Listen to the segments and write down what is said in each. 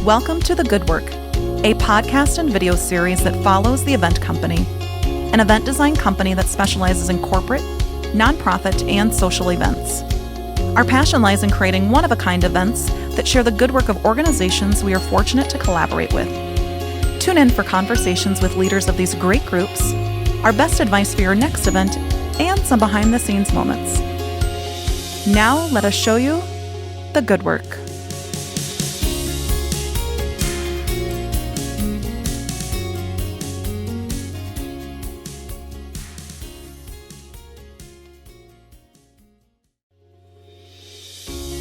Welcome to The Good Work, a podcast and video series that follows the Event Company, an event design company that specializes in corporate, nonprofit, and social events. Our passion lies in creating one-of-a-kind events that share the good work of organizations we are fortunate to collaborate with. Tune in for conversations with leaders of these great groups, our best advice for your next event, and some behind-the-scenes moments. Now, let us show you the good work.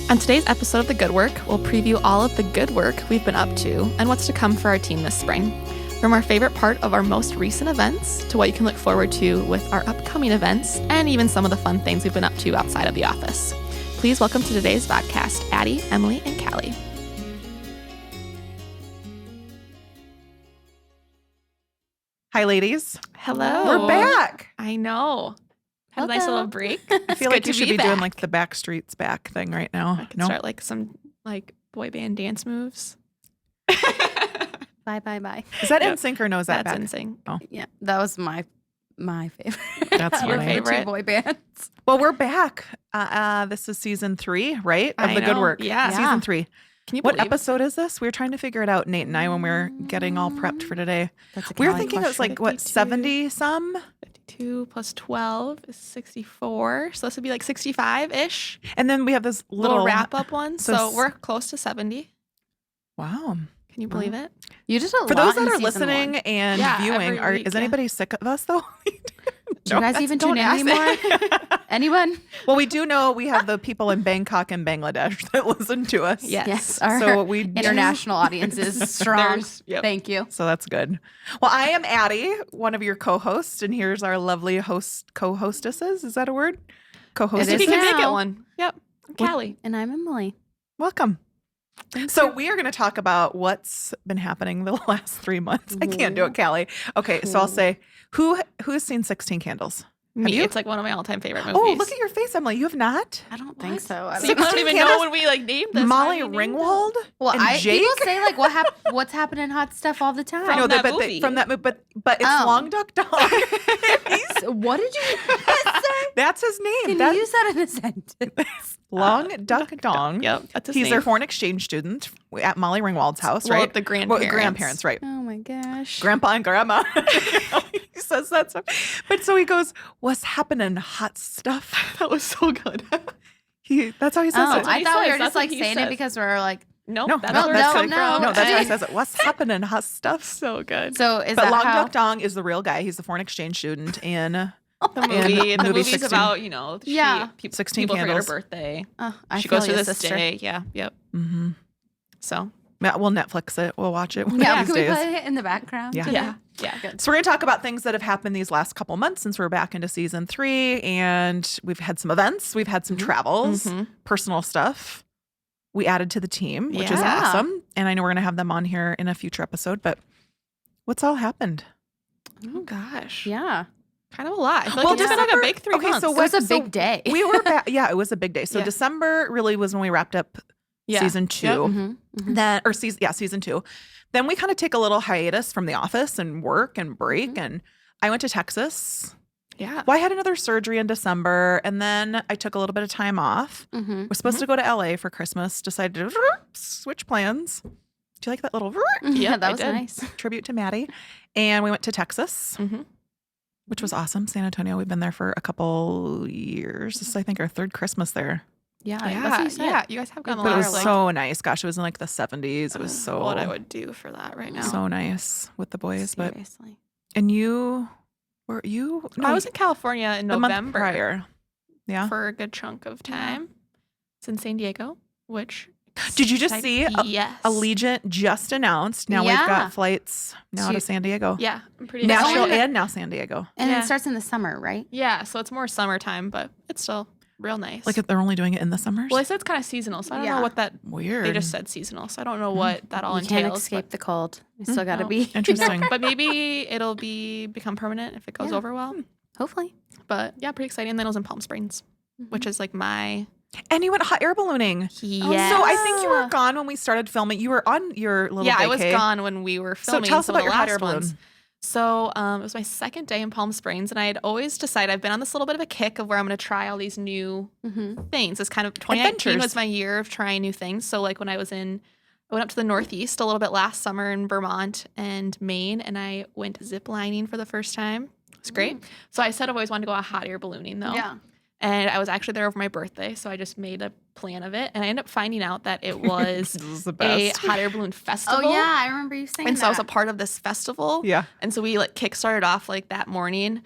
On today's episode of The Good Work, we'll preview all of the good work we've been up to and what's to come for our team this spring. From our favorite part of our most recent events to what you can look forward to with our upcoming events and even some of the fun things we've been up to outside of the office. Please welcome to today's podcast, Addie, Emily, and Callie. Hi, ladies. Hello. We're back. I know. Had a nice little break. I feel like you should be doing like the Backstreet's Back thing right now. I can start like some like boy band dance moves. Bye, bye, bye. Is that NSYNC or no? Is that That's back? NSYNC. Oh, Yeah, that was my favorite. That's your funny. favorite. Two boy bands. Well, we're back. This is season 3, right? Of I The Good know. Work. Yeah. Season 3. Can you What believe episode is this? We were trying to figure it out, Nate and I, when we were getting all prepped for today. That's a We were Callie thinking it was question. like, what, 52. 70 some? 52 plus 12 is 64. So this would be like 65-ish. And then we have this Little wrap-up one. so So s- we're close to 70. Wow. Can you believe it? You did a For lot those that in are season listening one. and Yeah, viewing, every week, is yeah. anybody sick of us though? Do you guys even tune in anymore? Anyone? Well, we do know we have the people in Bangkok and Bangladesh that listen to us. Yes. Yes, our So we international audience is strong. Yep. Thank you. So that's good. Well, I am Addie, one of your co-hosts, and here's our lovely co-hostesses. Is that a word? Co-hostesses. It We is can make it now. one. Yep. Callie. And I'm Emily. Welcome. So we are going to talk about what's been happening the last 3 months. I can't do it, Callie. Okay, so I'll say, who has seen 16 Candles? Me. you? It's like one of my all-time favorite movies. Oh, look at your face, Emily. You have not? I don't think so. So you don't even know when we like named this. Molly Why we named it? Ringwald? Well, and Jake? people say like what's happening hot stuff all the time. From No, that but movie. from that movie, but it's Oh. Long Duck Dong. What did you say? That's his name. Can That's you use that in a sentence? Long Duck Dong. Yep. That's his He's name. their foreign exchange student at Molly Ringwald's house, Well, right? the grandparents. Grandparents, right. Oh my gosh. Grandpa and grandma. He says that stuff. But so he goes, "What's happening? Hot stuff." That was so good. That's how he says Oh, it. what I he thought we says. were That's just what like he saying says. it because we're like, Nope. No, that's no, where that's it's how coming from. no, that's how he Okay. says it. What's happening? Hot stuff. So good. so is But that Long how? Duck Dong is the real guy. He's the foreign exchange student in The And movie. The movie movie's 16. about, Yeah. 16 people forget her Candles. birthday. Oh, I She feel goes through you, this sister. day. Yeah. Yep. Mm-hmm. So. Yeah, we'll Netflix it. We'll watch it one Yeah, of can these we days. put it in the background? Yeah. today? Yeah. Yeah. Good. So we're going to talk about things that have happened these last couple months since we're back into season 3, and we've had some events, we've had some travels, Mhm. personal stuff. We added to the team, which is Yeah. awesome. And I know we're going to have them on here in a future episode, but what's all happened? Oh gosh. Yeah. Kind of a lot. I feel like Well, it's been like a December- big 3 okay, months. so It was a So big day. We were back. Yeah, it was a big day. So Yeah. December really was when we wrapped up Yeah. season 2. Yep. Mhm. Then season 2. Then we kind of take a little hiatus from the office and work and break. And I went to Texas. Yeah. Well, I had another surgery in December, and then I took a little bit of time off. Mhm. Was supposed to go to LA for Christmas. Decided to switch plans. Do you like that little Yeah, Yep, that I was did. nice. tribute to Maddie? And we went to Texas, Mhm. which was awesome. San Antonio. We've been there for a couple years. This is, I think, our 3rd Christmas there. Yeah, Yeah. that's what you said. Yeah. You guys have gone a But lot. it was of, like, so nice. Gosh, it was in like the 70s. It was so what I would do for that right now. so nice with the boys. But Seriously. and you were you? No, I was in California in the month November prior. Yeah. for a good chunk of time. It's in San Diego, which Did you just see yes. Allegiant just announced. Now we've Yeah. got flights now to To- San Diego. Yeah, I'm pretty Nashville excited. and now San Diego. And Yeah. it starts in the summer, right? Yeah, so it's more summertime, but it's still real nice. Like if they're only doing it in the summers. well, they said it's kind of seasonal, so I don't Yeah. know what that. Weird. They just said seasonal, so I don't know what that all You can't entails. escape but, the cold. You still got to no. be. Interesting. but maybe it'll become permanent if it goes Yeah. over well. Hopefully. But yeah, pretty exciting. And then it was in Palm Springs, which is like my And you went hot air ballooning. Yes. So I think you were gone when we started filming. You were on your little I vacay. was gone when we were filming. So tell us some about of the your hot last air balloon. ones. So it was my second day in Palm Springs, and I had always decided I've been on this little bit of a kick of where I'm going to try all these new things. It's kind of 2019 was my year of trying new things. So like when I went up to the Northeast a little bit last summer in Vermont and Maine, and I went zip lining for the first time. It was great. So I said I've always wanted to go on hot air ballooning though. Yeah. And I was actually there over my birthday, so I just made a plan of it. And I ended up finding out that it was a hot air balloon festival. Oh, yeah. I remember you saying that. And so I was a part of this festival. Yeah. And so we like kickstarted off like that morning.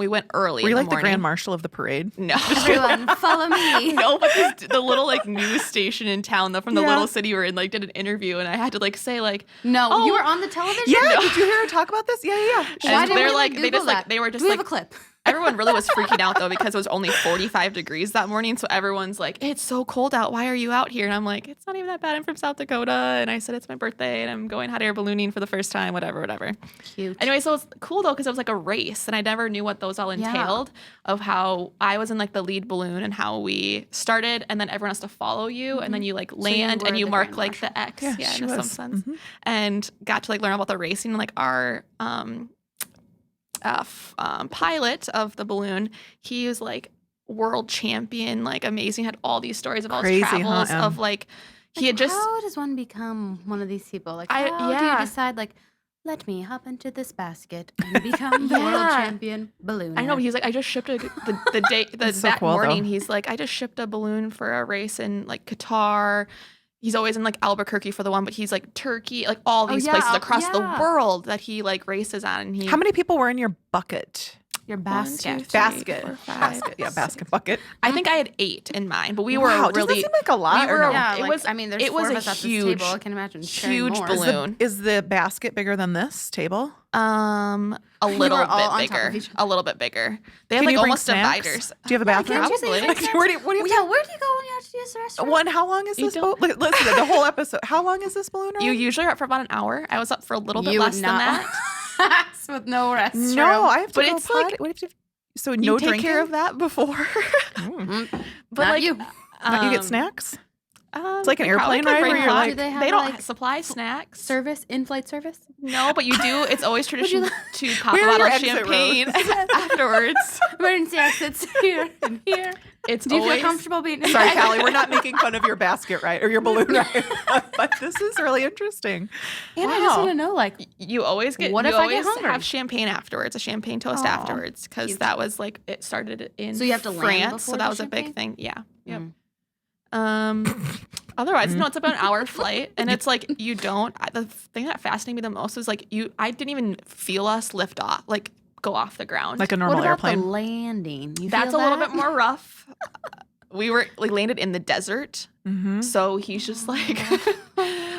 We went early. Were you in like the morning. grand marshal of the parade? No. Everyone, follow me. No, but the little like news station in town though from the little city we're in like did an interview, and I had to like say like, No, you were on the television? Yeah. Did you hear her talk about this? Yeah. and didn't they're we, like like, they just Google like that? they were just Do we like have a clip? Everyone really was freaking out though because it was only 45 degrees that morning. So everyone's like, it's so cold out. Why are you out here? And I'm like, it's not even that bad. I'm from South Dakota. And I said, it's my birthday and I'm going hot air ballooning for the first time, whatever. Cute. Anyway, so it's cool though because it was like a race and I never knew what those all entailed of how I was in like the lead balloon and how we started and then everyone has to follow you and then you like land and you mark like the X. Yeah, in some sense. And got to like learn about the racing and like our pilot of the balloon, he was like world champion, like amazing, had all these stories of all his travels of like he had just how does one become one of these people? Like how do you decide like let me hop into this basket and become the world champion balloon? I know, he's like I just shipped the day that cool, morning though. He's like I just shipped a balloon for a race in like Qatar. He's always in like Albuquerque for the one, but he's like Turkey, like all these places across the world that he like races on. And How many people were in your bucket? Your basket. Basket. Yeah, basket bucket. I think I had 8 in mine, but we were Does that really seem like a lot? we were, or no? Yeah, it like, was I mean, there's it 4 was of a us at huge, this table. I can imagine sharing huge more. balloon. Is the basket bigger than this table? A little were all on bit top of bigger. each other. A little bit bigger. They have Can like you bring almost snacks? dividers. Do you have a bathroom? Can't you say Probably. bring snacks? Where do you Where do you go when you have to use the restroom? One, how long is this boat? Listen, the whole episode. How long is this balloon ride? You usually are up for about an hour. I was up for a little bit You less would than not. that. With no restroom. No, I have to But go it's potty. like- What if you, so You no take drinking? care of that before. Mm, But not like you. Don't you get snacks? It's like an they probably airplane could ride bring where you're lunch. like- Do they have, they don't like, supply snacks. Service, in-flight service? No, but you do. It's always tradition to pop a Where are bottle your of exit champagne afterwards. Emergency exits here and here. It's Do you always feel comfortable being in Sorry, bed? Callie, we're not making fun of your basket ride or your balloon ride, but this is really interesting. And I just want to know, like, You always get. What you if I always get hungry? have champagne afterwards, a champagne toast afterwards, because that was like it started in. So you have to land France, so before that the was a big champagne? thing. Yeah. Yep. Mm. Otherwise, no, it's about an hour flight, and it's like you don't. The thing that fascinated me the most was like I didn't even feel us lift off, like go off the ground. Like a what normal about airplane. the landing? You That's a feel little that? bit more rough. We landed in the desert, so he's just like,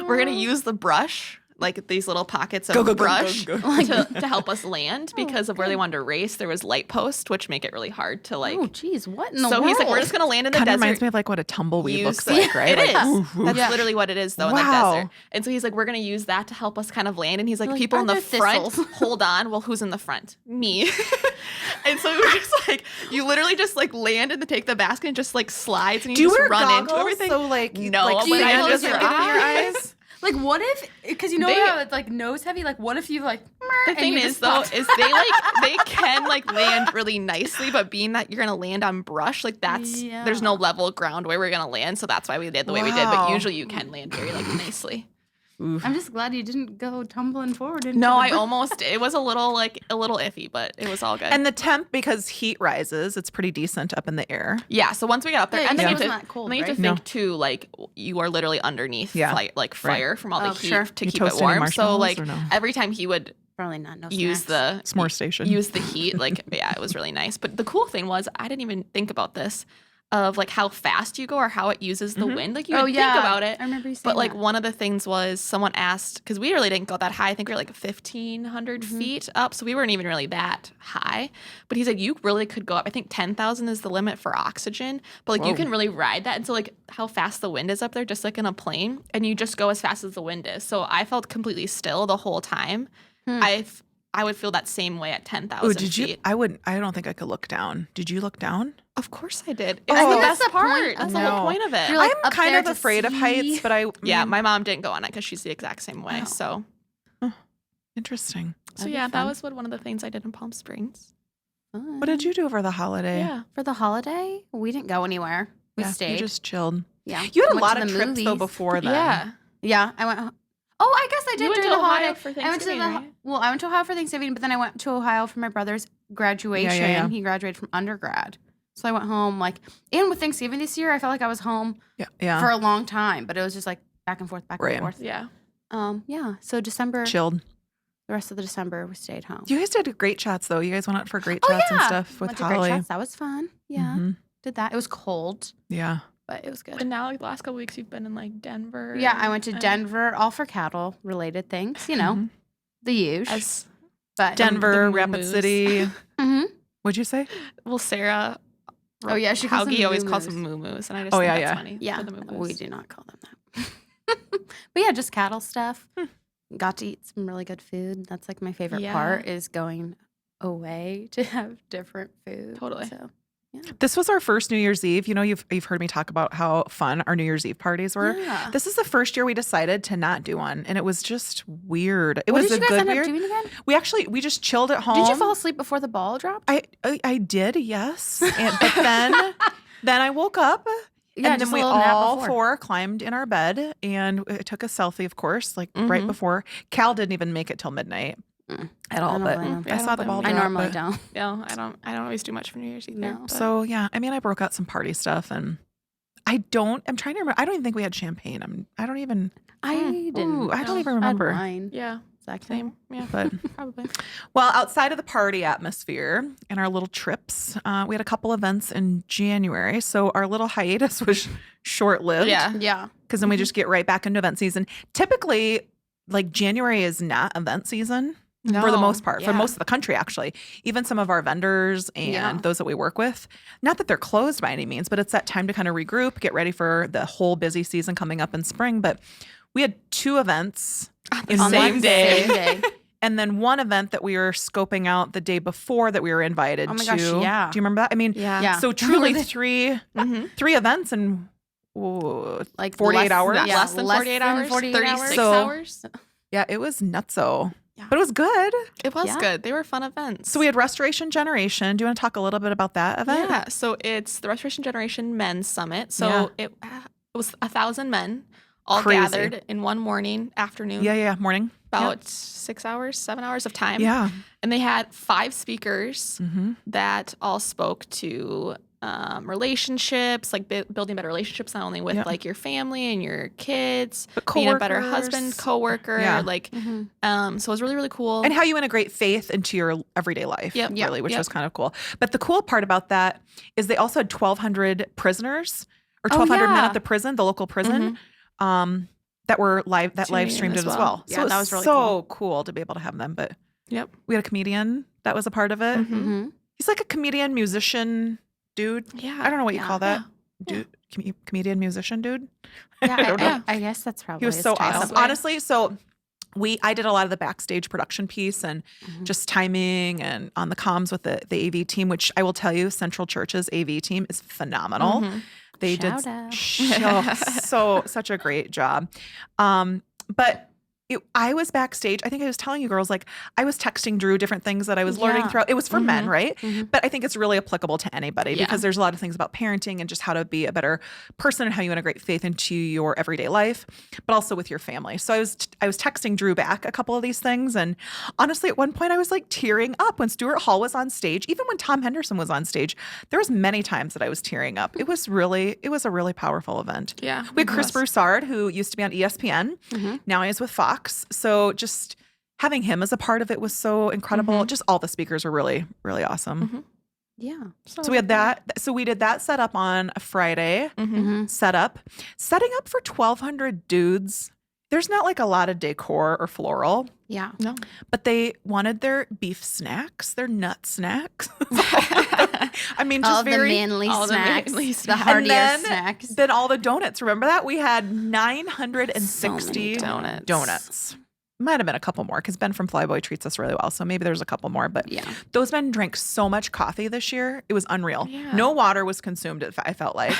we're gonna use the brush. Like these little pockets of brush to help us land because of where they wanted to race. There was light posts, which make it really hard to like. Oh, geez, what in the So world? he's like, we're just gonna land in the Kind of desert. reminds me of like what a tumbleweed Use looks the- like, right? It Like, is. oof, oof. That's literally what it is, though, in the Wow. desert. And so he's like, we're gonna use that to help us kind of land. And he's like, Like, people in are the there front, thistles? hold on. Well, who's in the front? Me. And so we were just like, you literally just like land and then take the basket and just like slides and Do you you just wear run goggles into everything. so like No, like but I sand just doesn't get in your eyes? Like, what if, because you know They- how it's like nose heavy, like, what if you like, The thing is, though, is they can like land really nicely, but being that you're gonna land on brush, like there's no level ground where we're gonna land, so that's why we did the way we did. But Wow. usually you can land very like nicely. I'm just glad you didn't go tumbling forward. Into No, the I almost. It was a little iffy, but it was all good. And the temp, because heat rises, it's pretty decent up in the air. yeah, so once we got up there, Yeah, and you then said you it have was to, not cold, then you have to right? think too, like you are literally underneath Yeah. fire from all the Oh, heat sure. to You keep it toast any warm. So marshmallows like or no? every time he would Probably not. No use snacks. the S'more station. use the heat, like yeah, it was really nice. But the cool thing was I didn't even think about this of like how fast you go or how it uses the wind. Like you would think about it. I remember you saying But like that. one of the things was someone asked, because we really didn't go that high. I think we were like 1,500 feet up. So we weren't even really that high. But he's like, you really could go up. I think 10,000 is the limit for oxygen. But like you can really ride that. And so like how fast the wind is up there, just like in a plane. And you just go as fast as the wind is. So I felt completely still the whole time. I would feel that same way at 10,000 Oh, did you? feet. I don't think I could look down. Did you look down? Of course I did. It's Oh, the that's best the part. point. That's the No. whole point of it. You're like, I'm up kind there of to afraid of heights, see. but Yeah, my mom didn't go on it because she's the exact same way. Oh. So Interesting. That'd be that fun. was one of the things I did in Palm Springs. What did you do over the holiday? Yeah. For the holiday, we didn't go anywhere. We Yeah, stayed. You just chilled. Yeah. You had a Went lot to of the trips though movies. before then. Yeah. Yeah, I went. Oh, I guess I did You went during to the Ohio holiday. for I went to Thanksgiving, right? I went to Ohio for Thanksgiving, but then I went to Ohio for my brother's graduation. Yeah. He graduated from undergrad, so I went home and with Thanksgiving this year, I felt like I was home Yeah. for a long time, but it was just like back and forth, back Right. and forth. Yeah. Yeah. So December, Chilled. the rest of the December, we stayed home. You guys did great chats though. You guys went out for great Oh, chats and yeah. stuff with Went to Great Holly. Chats. That was fun. Yeah, Mhm. did that. It was cold, Yeah. but it was good. And now, like the last couple weeks, you've been in like Denver. Yeah, I went to and- Denver, all for cattle related things. You know, Mhm. the usual. As But Denver, the Rapid moo-moos. City. Mhm. What'd you say? well, Sarah. Oh, yeah, she calls them Haugie always calls them moo-moos. moo-moos, and I just Oh, think yeah, that's yeah. funny. Yeah, for the moo-moos. we do not call them that. But yeah, just cattle stuff. Got to eat some really good food. That's like my favorite Yeah. part is going away to have different food. Totally. So, This was our first New Year's Eve. You know, you've heard me talk about how fun our New Year's Eve parties were. yeah. This is the first year we decided to not do one, and it was just weird. It What was did a you guys good end up weird. doing again? We just chilled at home. Did you fall asleep before the ball dropped? I did, yes. But then I woke up. Yeah, and just then a we little nap all before. four climbed in our bed and took a selfie, of course, like right Mhm. before. Cal didn't even make it till midnight at all, don't but blame him. I saw the ball I drop. normally but- don't. No, I don't always do much for New Year's either. No. but- So yeah, I mean, I broke out some party stuff, and I'm trying to remember. I don't even think we had champagne. I don't even. I didn't. I don't know. even I had remember. wine. yeah, Second. same. Yeah, But probably. well, outside of the party atmosphere and our little trips, we had a couple events in January. So our little hiatus was short-lived. Yeah. Yeah. Because then we just get right back into event season. Typically, like January is not event season for the No, most part, for yeah. most of the country, actually. Even some of our vendors and Yeah. those that we work with, not that they're closed by any means, but it's that time to kind of regroup, get ready for the whole busy season coming up in spring. But we had 2 events in On one the day. same day. And then one event that we were scoping out the day before that we were invited Oh my to. gosh, yeah. Do you remember that? I mean, Yeah. Yeah. so truly 3 Mhm. events in ooh, Like 48 less- hours? Yeah, Less than 48 hours. 48 36 So- hours. yeah, it was nutso. Yeah. But it was good. It was Yeah. good. They were fun events. So we had Restoration Generation. Do you want to talk a little bit about that event? Yeah, so it's the Restoration Generation Men's Summit. So Yeah. it was 1,000 men all Crazy. gathered in one morning, afternoon, Yeah. Morning. about 6 hours, 7 hours of time. Yeah. And they had 5 speakers Mm-hmm. that all spoke to relationships, like building better relationships, not only with Yeah. like your family and your kids, But being a better coworkers. husband, coworker, Yeah. like, Mhm. so it was really, really cool. And how you integrate faith into your everyday life, Yep. really, which Yep. was kind of cool. But the cool part about that is they also had 1,200 prisoners or Oh, 1,200 men yeah. at the prison, the local prison, that were live Tuning in streamed as it as well. well. Yeah, So it that was really so cool to be able to have them. But Yep. we had a comedian that was a part of it. Mhm. Mhm. He's like a comedian, musician dude. Yeah. I don't know what you Yeah. call that. Yeah. Dude, comedian, musician dude. Yeah, I don't know. I guess that's probably He was his so title. awesome. Way. Honestly, so I did a lot of the backstage production piece and Mhm. just timing and on the comms with the AV team, which I will tell you, Central Church's AV team is phenomenal. Mhm. They Shout did out. such a great job. But I was backstage. I think I was telling you girls, like I was texting Drew different things that I was learning Yeah. throughout. It was for men, right? Mhm. But I think it's really applicable to anybody Yeah. because there's a lot of things about parenting and just how to be a better person and how you integrate faith into your everyday life, but also with your family. So I was texting Drew back a couple of these things, and honestly, at one point I was like tearing up when Stuart Hall was on stage. Even when Tom Henderson was on stage, there was many times that I was tearing up. It was a really powerful event. Yeah. We had Chris it was. Broussard, who used to be on ESPN. Mhm. Now he's with Fox. So just having him as a part of it was so incredible. Mhm. Just all the speakers were really, really awesome. Mhm. Yeah. So we had that. So we did that setup on a Friday. Mhm. Mhm. Setting up for 1,200 dudes. There's not like a lot of decor or floral, Yeah. No. but they wanted their beef snacks, their nut snacks. I mean, just All the very. manly all the snacks, manly the snacks. heartier And then- snacks. Then all the donuts. Remember that? We had 960 So many donuts. donuts. might have been a couple more because Ben from Flyboy treats us really well. So maybe there's a couple more. But those men drank so much coffee this year. It was unreal. Yeah. No water was consumed, I felt like.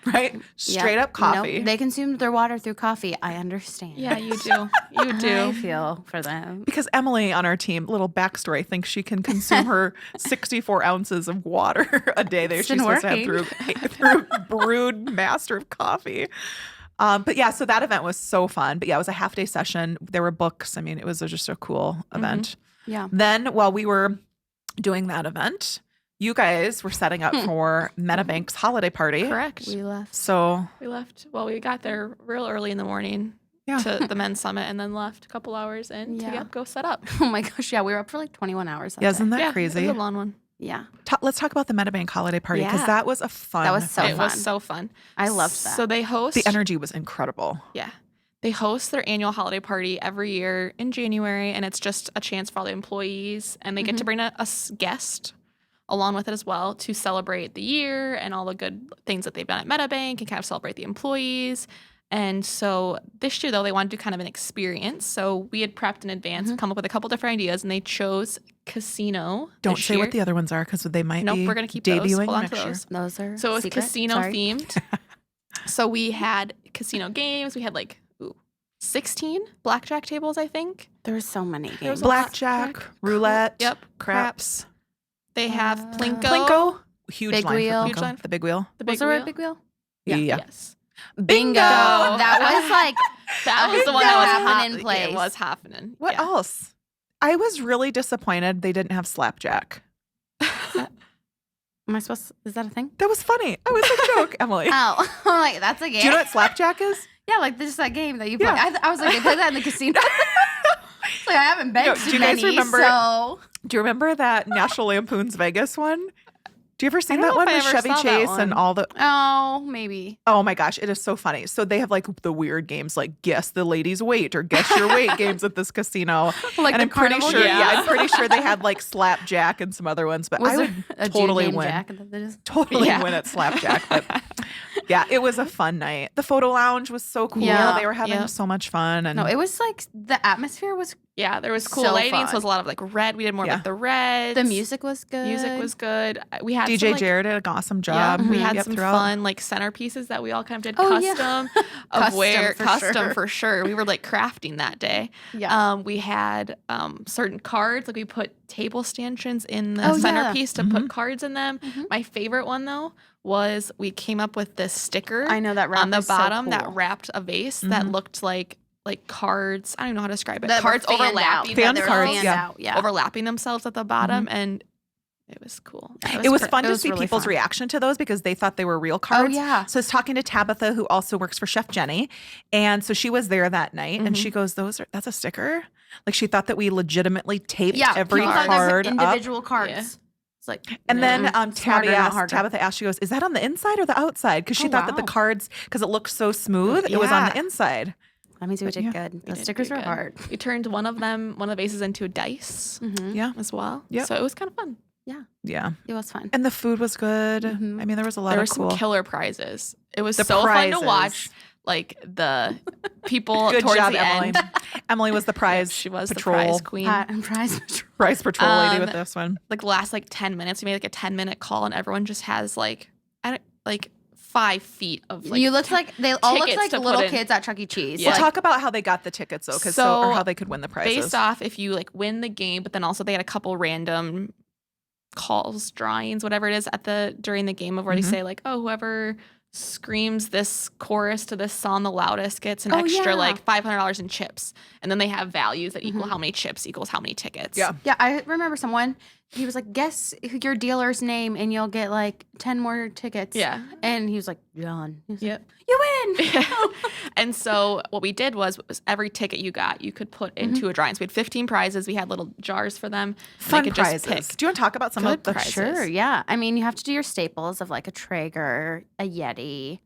Right? Straight up coffee. Nope. They consumed their water through coffee. I understand. Yeah, you do. You do. I feel for them. Because Emily on our team, little backstory, thinks she can consume her 64 ounces of water a day that she's supposed to have through brewed master of coffee. But yeah, so that event was so fun. But yeah, it was a half day session. There were books. I mean, it was just a cool event. Yeah. Then while we were doing that event, you guys were setting up for MetaBank's holiday party. Correct. We left. Well, we got there real early in the morning to the men's summit and then left a couple hours in to go set up. Oh my gosh. Yeah. We were up for like 21 hours. Isn't that crazy? It was a long one. Yeah. Let's talk about the MetaBank holiday party because that was a fun. That was so fun. It was so fun. I loved that. So they host. The energy was incredible. Yeah. They host their annual holiday party every year in January, and it's just a chance for all the employees, and they get to bring a guest along with it as well to celebrate the year and all the good things that they've done at MetaBank and kind of celebrate the employees. And so this year, though, they wanted to do kind of an experience. So we had prepped in advance, come up with a couple different ideas, and they chose casino. Don't say what the other ones are because they might be we're going to keep debuting those. Hold on to next year. Those are so it was secret? casino themed. So we had casino games. We had 16 blackjack tables, I think. There were so many games. Blackjack, roulette, craps. They have Plinko. Plinko. Huge big line wheel. for Plinko. The big wheel. The big was there a big wheel? Yeah. Yes. Bingo. That was that was the one that was happening. Place. It was happening. What else? I was really disappointed they didn't have slapjack. Am I supposed to, is that a thing? That was funny. I was a joke, Emily. Oh, I'm like, that's a game. Do you know what slapjack is? Yeah, just that game that you play. I was like, they play that in the casino. It's like, I haven't been to many, so. Do you remember that National Lampoon's Vegas one? Do you ever seen I don't that one know if with I ever Chevy saw that Chase one. and all the? Oh, maybe. Oh my gosh, it is so funny. So they have the weird games like guess the lady's weight or guess your weight games at this casino. Like and the I'm pretty carnival sure, game? I'm pretty sure they had slapjack and some other ones. But Was I there would a totally dude named win. Jack Totally win at slapjack. But yeah, it was a fun night. The photo lounge was so cool. Yeah. They were having so much fun. And no, it was the atmosphere was. Yeah, there was cool so lighting. fun. So it was a lot of red. We did more the red. The music was good. We had DJ some, Jared did an awesome job. We had some throughout. fun centerpieces that we all kind of did custom for sure. We were crafting that day. Yeah. We had certain cards. We put table stanchions in the centerpiece to put cards in them. My favorite one though was we came up with this sticker. I know that on the bottom so cool. that wrapped a vase that looked like cards. I don't even know how to describe it. That Cards overlapping. Fan cards, overlapping themselves at the bottom, and it was cool. It was fun to see people's reaction to those because they thought they were real cards. Oh, yeah. So I was talking to Tabitha, who also works for Chef Jenny. And so she was there that night and she goes, that's a sticker? She thought that we legitimately taped every card individual up. cards. Yeah. It's and then Tabitha asked, she goes, is that on the inside or the outside? Because she thought that the cards, because it looked so smooth, it was on the inside. That means we did good. The stickers were hard. We turned one of the vases into a dice as well. Yep. So it was kind of fun. Yeah. It was fun. And the food was good. I mean, there was a lot there of were cool. some killer prizes. It was so fun to watch. The people good towards job, the Emily. end. Emily was the prize She was patrol. the prize queen. Prize patrol lady with this one. Last 10 minutes, we made a 10-minute call and everyone just has 5 feet of you looked like they all looked like little kids at Chuck E. Cheese. We'll talk about how they got the tickets though, or how they could win the prizes. Based off if you win the game, but then also they had a couple random calls, drawings, whatever it is during the game of where they say whoever screams this chorus to this song the loudest gets an extra $500 in chips, and then they have values that equal how many chips equals how many tickets. Yeah, I remember someone. He was like, guess your dealer's name and you'll get 10 more tickets. Yeah. And he was like, John. Yep. You win. And so what we did was every ticket you got, you could put into a drawing. So we had 15 prizes. We had little jars for them. Fun could prizes. Just pick. Do you want to talk about some of the prizes? Sure, yeah. I mean, you have to do your staples of a Traeger, a Yeti.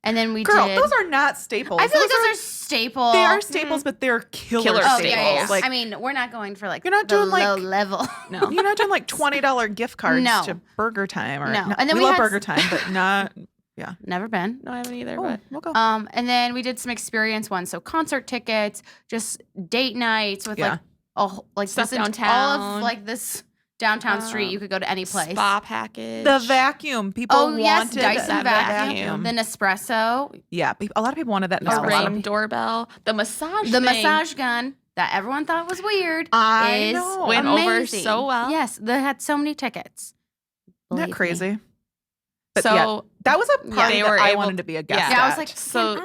And then we Girl, did. those are not staples. I feel like those are staples. They are staples, but they're killer staples. staples. Yeah. I mean, we're not going for you're not doing low level. No, you're not doing $20 gift cards to Burger Time or no. And then we love Burger Time, but not Yeah. Never been. No, I haven't either. Oh, But we'll go. And then we did some experience ones. So concert tickets, just date nights with like stuff this downtown. all of like this downtown street. You could go to any place. Spa package. The vacuum. People wanted Dyson that vacuum. The Nespresso. Yeah, a lot of people wanted that a Nespresso. Ring doorbell. The massage The thing. massage gun that everyone thought was weird. I know. Went amazing. over so well. Yes, they had so many tickets. Isn't that Believe crazy? me. But So that was a party they that were I able- wanted to be a guest yeah. at. Yeah, I was like, So-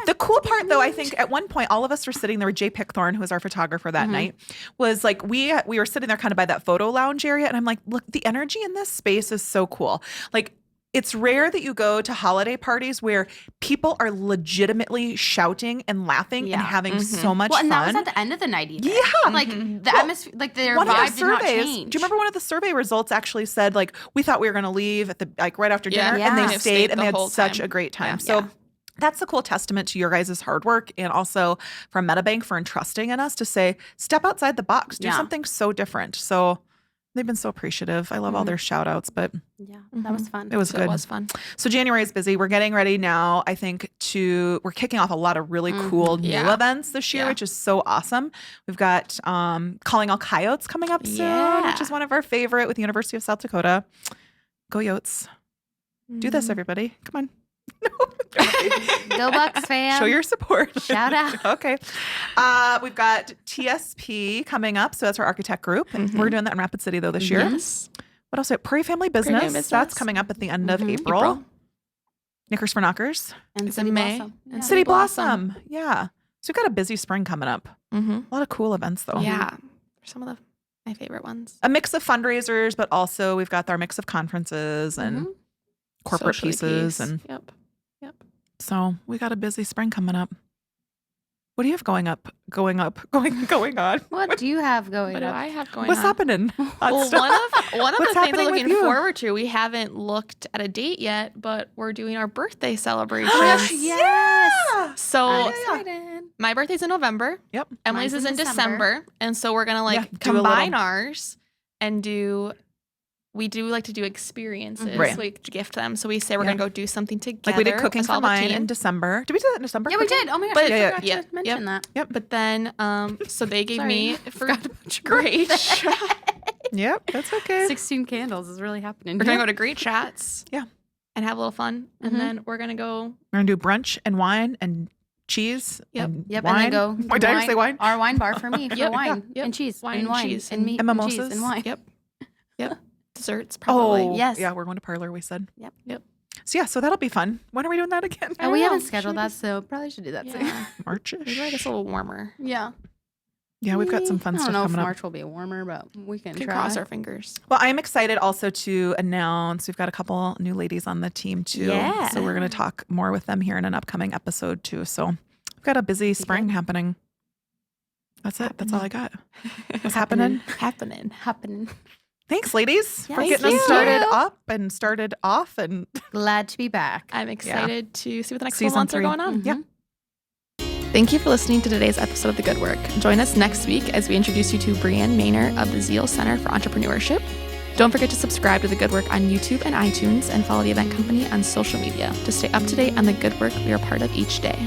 The cool part, though, I think at one point, all of us were sitting there. Jay Pickthorne, who was our photographer that night, was like, we were sitting there kind of by that photo lounge area. And I'm like, look, the energy in this space is so cool. Like, it's rare that you go to holiday parties where people are legitimately shouting and laughing and having so much fun. and that was at the end of the night even. Yeah. Like the atmosphere, like their One of vibe the did not surveys, change. do you remember one of the survey results actually said, like, we thought we were going to leave at the right after dinner, Yeah. and Yeah. they stayed and the they had whole such time. a great time. Yeah. So that's a cool testament to your guys' hard work, and also from MetaBank for entrusting in us to say, step outside the box, do something so different. So they've been so appreciative. I love all their shout outs, but Yeah, that was fun. it was good. It was fun. So January is busy. We're getting ready now, I think, we're kicking off a lot of really cool new Yeah. events this year, Yeah. which is so awesome. We've got Calling All Coyotes coming up soon, which is one of our favorite with the University of South Dakota. Go Yotes. Do this, everybody. Come on. Go Bucks fan. Show your support. Shout out. Okay. We've got TSP coming up. So that's our architect group. We're doing that in Rapid City, though, this year. Yes. What else? Prairie Family Business. Family Business. That's coming up at the end of April. Knickers for Knockers. And It's City in May. Blossom. And City Blossom. Yeah. So we've got a busy spring coming up. Mm-hmm. A lot of cool events, though. Yeah. Some of my favorite ones. A mix of fundraisers, but also we've got our mix of conferences and corporate Socially pieces. piece. And Yep. so we got a busy spring coming up. What do you have going on? What do you have going What do up? I have going What's on? happening? Well, one of What's the things I'm happening with looking you? forward to, we haven't looked at a date yet, but we're doing our birthday celebrations. Yes. So I'm excited. my birthday's in November. Yep. Emily's Mine's is in in December. And so we're going to Yeah, do a combine little- ours and we do like to do experiences, Right. like gift them. So we say we're Yeah. going to go do something together. Like we did cooking as for all the mine team. in December. Did we do that in December? Yeah, we cooking? did. Oh my gosh, But- I forgot yeah, to mention that. But then, so they gave Sorry. me for great shot. Yep, that's okay. 16 candles is really happening. We're going to go to Great Shots. Yeah. And have a little fun. And then we're going to go. We're gonna do brunch and wine and cheese. Yep. And Yep, wine. and then go. Wait, did I say wine? Our wine bar for me for Yep, wine yep. and cheese Wine and and wine cheese and meat and cheese mimosas. and wine. Yep. Desserts, probably. Oh, Yes. Yeah, we're going to Parlor, we said. Yep. So yeah, so that'll be fun. When are we doing that again? And we know. haven't Should scheduled we that, so probably should do that soon. Yeah. March-ish. Maybe like it's a little warmer. Yeah. Yeah, we've got some fun I stuff don't know if coming up. March will be warmer, but we can Can try. cross our fingers. Well, I'm excited also to announce we've got a couple new ladies on the team too. Yeah. So we're going to talk more with them here in an upcoming episode too. So we've got a busy spring happening. That's it. That's all I got. What's happening? Happening. Thanks, ladies, for Yes, getting us thank started you. up and started off. And Glad to be back. I'm excited to see what the next Season couple months 3. are going on. Yeah. Thank you for listening to today's episode of The Good Work. Join us next week as we introduce you to Brianne Maynor of the Zeal Center for Entrepreneurship. Don't forget to subscribe to The Good Work on YouTube and iTunes and follow the event company on social media to stay up to date on the good work we are part of each day.